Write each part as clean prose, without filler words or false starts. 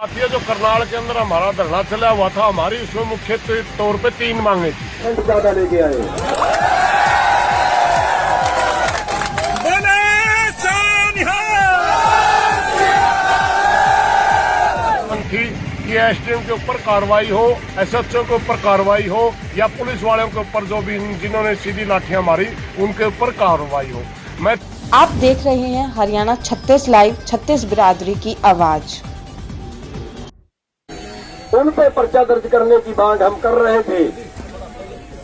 साथियों, जो करनाल के अंदर हमारा धरना चला हुआ था, हमारी उसमें मुख्य तौर पे 3 मांगे थी। ज्यादा लेके आए थी कि एसडीएम के ऊपर कार्रवाई हो, एसएचओ के ऊपर कार्रवाई हो, या पुलिस वालों के ऊपर जो भी जिन्होंने सीधी लाठियां मारी उनके ऊपर कार्रवाई हो। आप देख रहे हैं हरियाणा 36 लाइव, 36 बिरादरी की आवाज। उन पे पर्चा दर्ज करने की मांग हम कर रहे थे।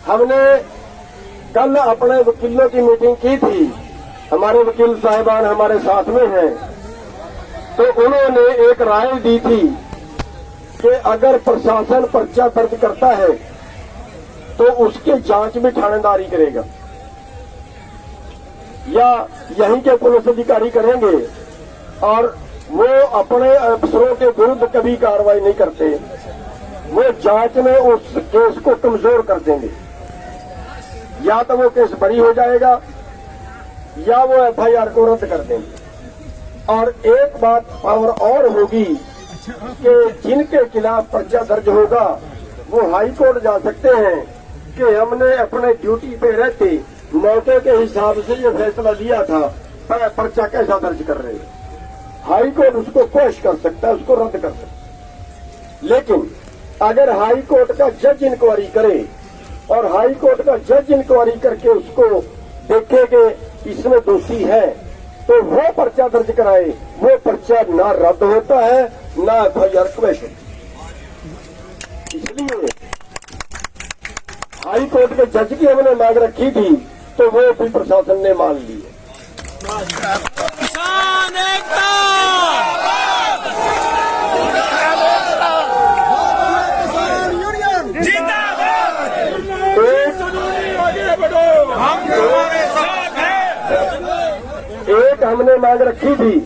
हमने कल अपने वकीलों की मीटिंग की थी, हमारे वकील साहिबान हमारे साथ में हैं, तो उन्होंने एक राय दी थी कि अगर प्रशासन पर्चा दर्ज करता है तो उसकी जांच भी थानेदार ही करेगा या यहीं के पुलिस अधिकारी करेंगे, और वो अपने अफसरों के विरुद्ध कभी कार्रवाई नहीं करते, वो जांच में उस केस को कमजोर कर देंगे। या तो वो केस बरी हो जाएगा या वो एफआईआर को रद्द कर देंगे। और एक बात और होगी कि जिनके खिलाफ पर्चा दर्ज होगा वो हाई कोर्ट जा सकते हैं कि हमने अपने ड्यूटी पे रहते मौके के हिसाब से ये फैसला लिया था, पर्चा कैसा दर्ज कर रहे हैं। हाई कोर्ट उसको क्वेश्चन कर सकता है, उसको रद्द कर सकता है। लेकिन अगर हाई कोर्ट का जज इंक्वायरी करे और हाई कोर्ट का जज इंक्वायरी करके उसको देखे कि इसमें दोषी है तो वो पर्चा दर्ज कराए, वो पर्चा ना रद्द होता है ना एफआईआर क्वेश्चन। इसलिए हाई कोर्ट के जज की हमने मांग रखी थी तो वो भी प्रशासन ने मान ली है। किसान एकता एक हमने मांग रखी थी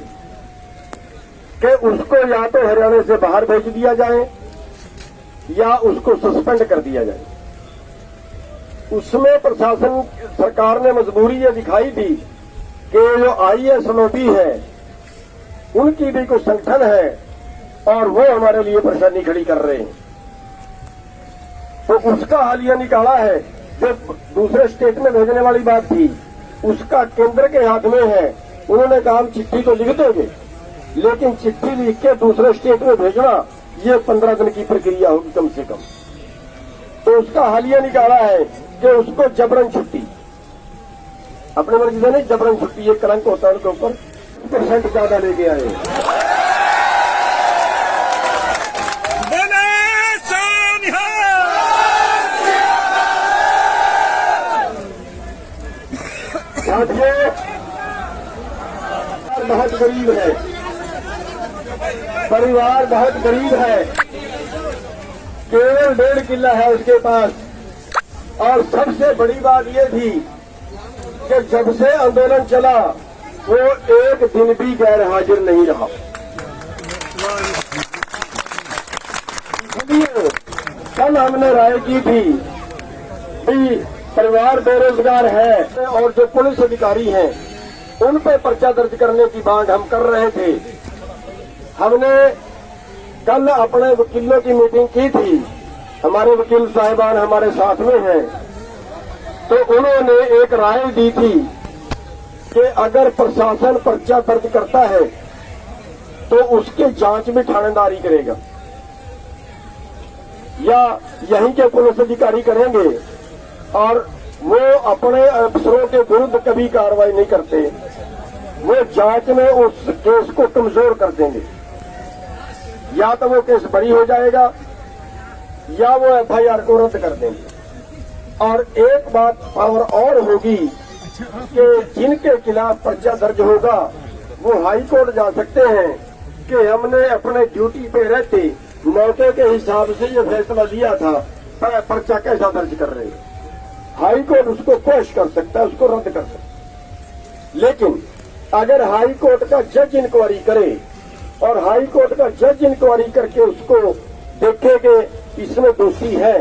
कि उसको या तो हरियाणा से बाहर भेज दिया जाए या उसको सस्पेंड कर दिया जाए। उसमें प्रशासन सरकार ने मजबूरी ये दिखाई थी कि जो आईएएस लॉबी है उनकी भी कुछ संगठन है और वो हमारे लिए परेशानी खड़ी कर रहे हैं, तो उसका हालिया निकाला है। जो दूसरे स्टेट में भेजने वाली बात थी उसका केंद्र के हाथ में है। उन्होंने कहा हम चिट्ठी तो लिख देंगे, लेकिन चिट्ठी लिख के दूसरे स्टेट में भेजना ये 15 दिन की प्रक्रिया होगी कम से कम। तो उसका हालिया निकाला है कि उसको जबरन छुट्टी, अपने मर्जी से नहीं, जबरन छुट्टी, ये कलंक होता है उनके ऊपर। % ज्यादा लेके आए। बहुत गरीब है, परिवार बहुत गरीब है, केवल 1.5 किला है उसके पास। और सबसे बड़ी बात यह थी कि जब से आंदोलन चला वो एक दिन भी गैर हाजिर नहीं रहा। इसलिए कल हमने राय की थी कि परिवार बेरोजगार है और जो पुलिस अधिकारी हैं उन पे पर्चा दर्ज करने की मांग हम कर रहे थे। हमने कल अपने वकीलों की मीटिंग की थी, हमारे वकील साहिबान हमारे साथ में हैं, तो उन्होंने एक राय दी थी कि अगर प्रशासन पर्चा दर्ज करता है तो उसकी जांच भी थानेदार ही करेगा या यहीं के पुलिस अधिकारी करेंगे, और वो अपने अफसरों के विरुद्ध कभी कार्रवाई नहीं करते, वो जांच में उस केस को कमजोर कर देंगे। या तो वो केस बरी हो जाएगा या वो एफआईआर को रद्द कर देंगे। और एक बात और होगी कि जिनके खिलाफ पर्चा दर्ज होगा वो हाई कोर्ट जा सकते हैं कि हमने अपने ड्यूटी पे रहते मौके के हिसाब से ये फैसला लिया था, पर्चा कैसा दर्ज कर रहे हैं। हाई कोर्ट उसको क्वेश्चन कर सकता है, उसको रद्द कर सकता है। लेकिन अगर हाई कोर्ट का जज इंक्वायरी करे और हाई कोर्ट का जज इंक्वायरी करके उसको देखे कि इसमें दोषी है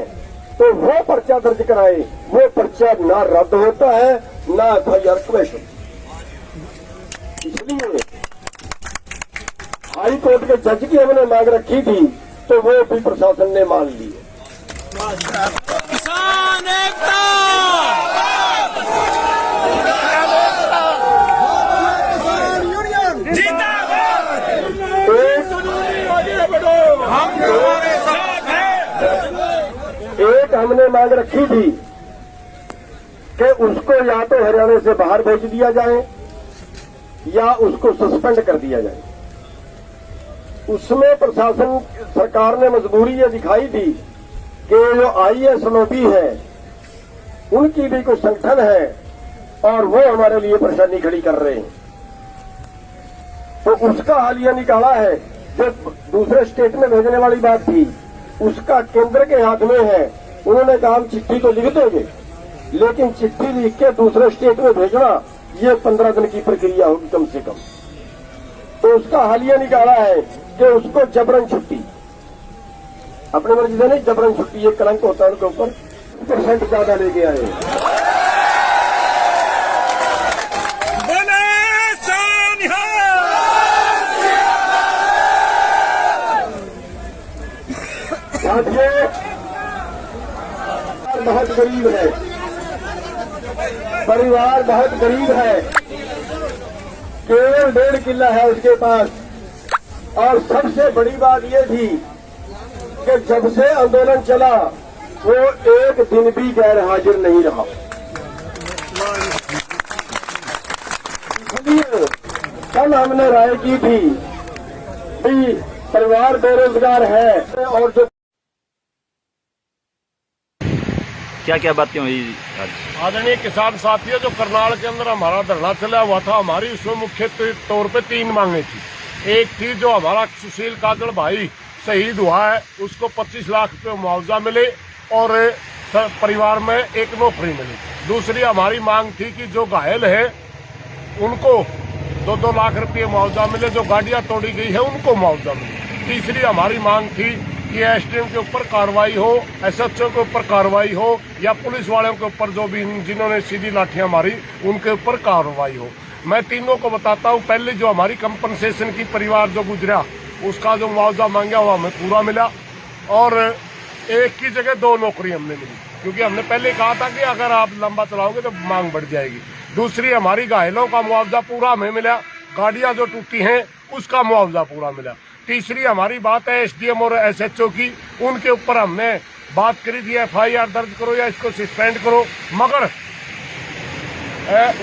तो वो पर्चा दर्ज कराए, वो पर्चा ना रद्द होता है ना एफआईआर क्वेश्चन। इसलिए हाई कोर्ट के जज की हमने मांग रखी थी तो वो भी प्रशासन ने मान ली। किसान एकता एक हमने मांग रखी थी कि उसको या तो हरियाणा से बाहर भेज दिया जाए या उसको सस्पेंड कर दिया जाए। उसमें प्रशासन सरकार ने मजबूरी ये दिखाई थी कि जो आईएएस लॉबी है उनकी भी कोई संगठन है और वो हमारे लिए परेशानी खड़ी कर रहे हैं, तो उसका हाल यह निकाला है। जो दूसरे स्टेट में भेजने वाली बात थी उसका केंद्र के हाथ में है। उन्होंने कहा हम चिट्ठी तो लिख देंगे, लेकिन चिट्ठी लिख के दूसरे स्टेट में भेजना ये 15 दिन की प्रक्रिया होगी कम से कम। तो उसका हाल यह निकाला है कि उसको जबरन छुट्टी, अपने मर्जी से नहीं, जबरन छुट्टी, ये कलंक होता है उनके ऊपर। % ज्यादा लेके आए। साथियों, बहुत गरीब है, परिवार बहुत गरीब है, केवल 1.5 किला है उसके पास। और सबसे बड़ी बात यह थी कि जब से आंदोलन चला वो एक दिन भी गैर हाजिर नहीं रहा। इसलिए कल हमने राय की थी कि परिवार बेरोजगार है और जो क्या क्या बातें हुई आज? आदरणीय किसान साथियों, जो करनाल के अंदर हमारा धरना चला हुआ था, हमारी उसमें मुख्य तौर पे 3 मांगे थी। एक थी जो हमारा सुशील काजल भाई शहीद हुआ है उसको 25 लाख रुपये मुआवजा मिले और परिवार में एक नौकरी मिले। दूसरी हमारी मांग थी कि जो घायल है उनको 2-2 लाख रुपये मुआवजा मिले, जो गाड़ियां तोड़ी गई है उनको मुआवजा मिले। तीसरी हमारी मांग थी कि एसडीएम के ऊपर कार्रवाई हो, एसएचओ के ऊपर कार्रवाई हो या पुलिस वालों के ऊपर जो भी जिन्होंने सीधी लाठियां मारी उनके ऊपर कार्रवाई हो। मैं तीनों को बताता हूं। पहले जो हमारी कंपनसेशन की परिवार जो गुजरा उसका जो मुआवजा मांगा वो हमें पूरा मिला और एक की जगह 2 नौकरी हमने मिली, क्योंकि हमने पहले कहा था कि अगर आप लंबा चलाओगे तो मांग बढ़ जाएगी। दूसरी हमारी घायलों का मुआवजा पूरा हमें मिला, गाड़ियां जो टूटी हैं उसका मुआवजा पूरा मिला। तीसरी हमारी बात है एसडीएम और एसएचओ की, उनके ऊपर हमने बात करी थी FIR दर्ज करो या इसको सस्पेंड करो, मगर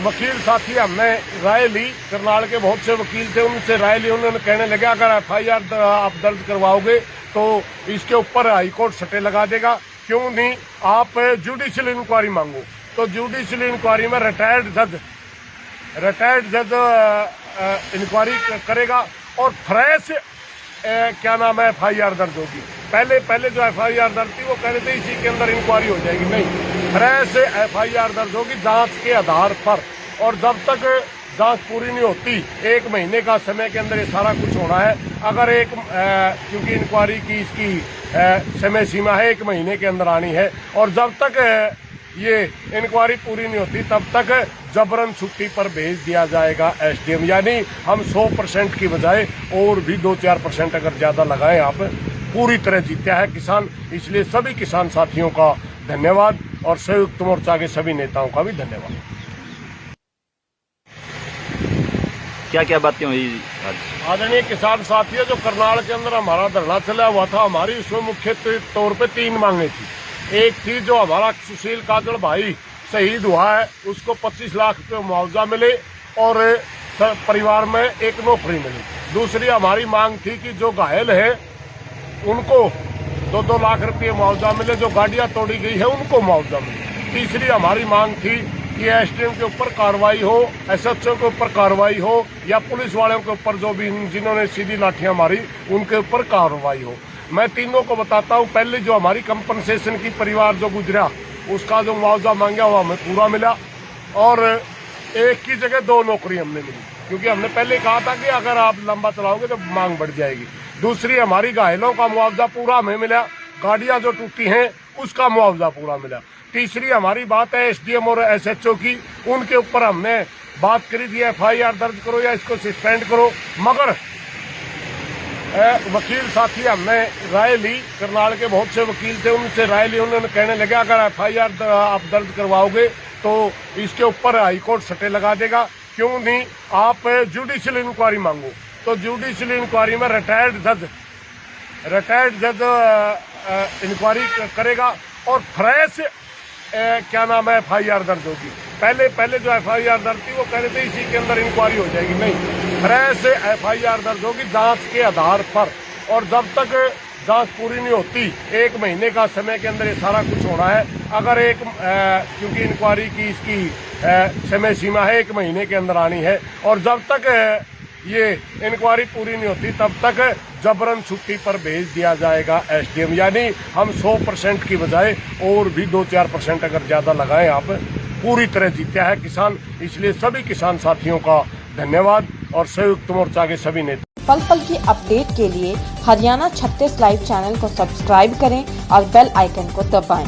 वकील साथी हमने राय ली, करनाल के बहुत से वकील थे उनसे राय ली। उन्होंने कहने लगे अगर FIR आप दर्ज करवाओगे तो इसके ऊपर हाईकोर्ट सटे लगा देगा, क्यों नहीं आप जुडिशियल इंक्वायरी मांगो। तो जुडिशियल इंक्वायरी में रिटायर्ड जज इंक्वायरी करेगा और फ्रेश क्या नाम है FIR दर्ज होगी। पहले जो FIR दर्ज थी वो कह रहे थे इसी के अंदर इंक्वायरी हो जाएगी, नहीं, फ्रेश FIR दर्ज होगी जांच के आधार पर। और जब तक जांच पूरी नहीं होती 1 महीने का समय के अंदर ये सारा कुछ होना है। अगर क्योंकि इंक्वायरी की इसकी समय सीमा है 1 महीने के अंदर आनी है और जब तक ये इंक्वायरी पूरी नहीं होती तब तक जबरन छुट्टी पर भेज दिया जाएगा एसडीएम। यानी हम 100% की बजाय और भी 2-4% अगर ज्यादा लगाएं आप, पूरी तरह जीता है किसान। इसलिए सभी किसान साथियों का धन्यवाद और संयुक्त मोर्चा के सभी नेताओं का भी धन्यवाद। क्या क्या बातें हुई आज? आदरणीय किसान साथियों, जो करनाल के अंदर हमारा धरना चला हुआ था, हमारी उसमें मुख्य तौर पे 3 मांगे थी। एक थी जो हमारा सुशील काजल भाई शहीद हुआ है उसको 25 लाख रुपये मुआवजा मिले और परिवार में एक नौकरी मिली। दूसरी हमारी मांग थी कि जो घायल है उनको 2-2 लाख रुपये मुआवजा मिले, जो गाड़ियां तोड़ी गई है उनको मुआवजा मिले। तीसरी हमारी मांग थी कि एसडीएम के ऊपर कार्रवाई हो, एसएचओ के ऊपर कार्रवाई हो या पुलिस वालों के ऊपर जो भी जिन्होंने सीधी लाठियां मारी उनके ऊपर कार्रवाई हो। मैं तीनों को बताता हूं। पहले जो हमारी कंपनसेशन की परिवार जो गुजरा उसका जो मुआवजा मांगा वो हमें पूरा मिला और एक की जगह 2 नौकरी हमने मिली, क्योंकि हमने पहले कहा था कि अगर आप लंबा चलाओगे तो मांग बढ़ जाएगी। दूसरी हमारी घायलों का मुआवजा पूरा हमें मिला, गाड़ियां जो टूटी हैं उसका मुआवजा पूरा मिला। तीसरी हमारी बात है एसडीएम और एसएचओ की, उनके ऊपर हमने बात करी थी FIR दर्ज करो या इसको सस्पेंड करो, मगर वकील साथी हमने राय ली, करनाल के बहुत से वकील थे, उनसे राय ली। उन्होंने कहने लगे अगर FIR आप दर्ज करवाओगे तो इसके ऊपर हाईकोर्ट सटे लगा देगा, क्यों नहीं आप जुडिशियल इंक्वायरी मांगो। तो जुडिशियल इंक्वायरी में रिटायर्ड जज इंक्वायरी करेगा और फ्रेश क्या नाम है FIR दर्ज होगी। पहले जो FIR दर्ज थी वो कह रहे थे इसी के अंदर इंक्वायरी हो जाएगी, नहीं, फ्रेश FIR दर्ज होगी जांच के आधार पर। और जब तक जांच पूरी नहीं होती, 1 महीने का समय के अंदर ये सारा कुछ होना है। अगर क्योंकि इंक्वायरी की इसकी समय सीमा है 1 महीने के अंदर आनी है, और जब तक ये इंक्वायरी पूरी नहीं होती तब तक जबरन छुट्टी पर भेज दिया जाएगा SDM। यानी हम 100% की बजाय और भी 2-4% अगर ज्यादा लगाएं, आप पूरी तरह जीता है किसान। इसलिए सभी किसान साथियों का धन्यवाद और संयुक्त मोर्चा के सभी नेता। पल पल की अपडेट के लिए हरियाणा 36 लाइव चैनल को सब्सक्राइब करें और बेल आइकन को दबाएं।